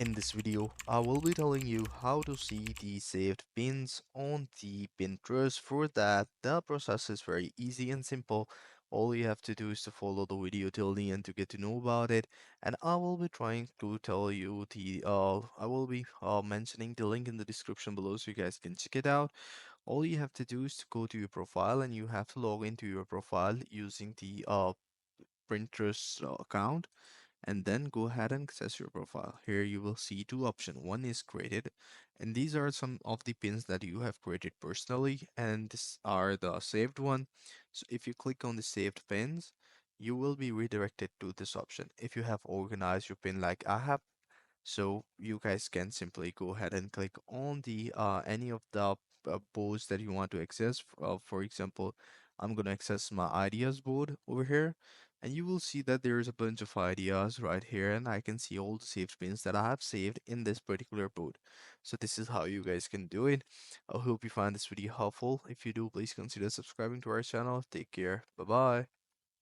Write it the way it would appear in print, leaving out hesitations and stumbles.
In this video, I will be telling you how to see the saved pins on the Pinterest. For that, the process is very easy and simple. All you have to do is to follow the video till the end to get to know about it. And I will be trying to tell you I will be mentioning the link in the description below so you guys can check it out. All you have to do is to go to your profile and you have to log into your profile using the Pinterest account, and then go ahead and access your profile. Here you will see two options. One is created, and these are some of the pins that you have created personally, and these are the saved one. So if you click on the saved pins, you will be redirected to this option. If you have organized your pin like I have, so you guys can simply go ahead and click on the any of the boards that you want to access. For example, I'm going to access my ideas board over here, and you will see that there is a bunch of ideas right here, and I can see all the saved pins that I have saved in this particular board. So this is how you guys can do it. I hope you find this video helpful. If you do, please consider subscribing to our channel. Take care. Bye bye.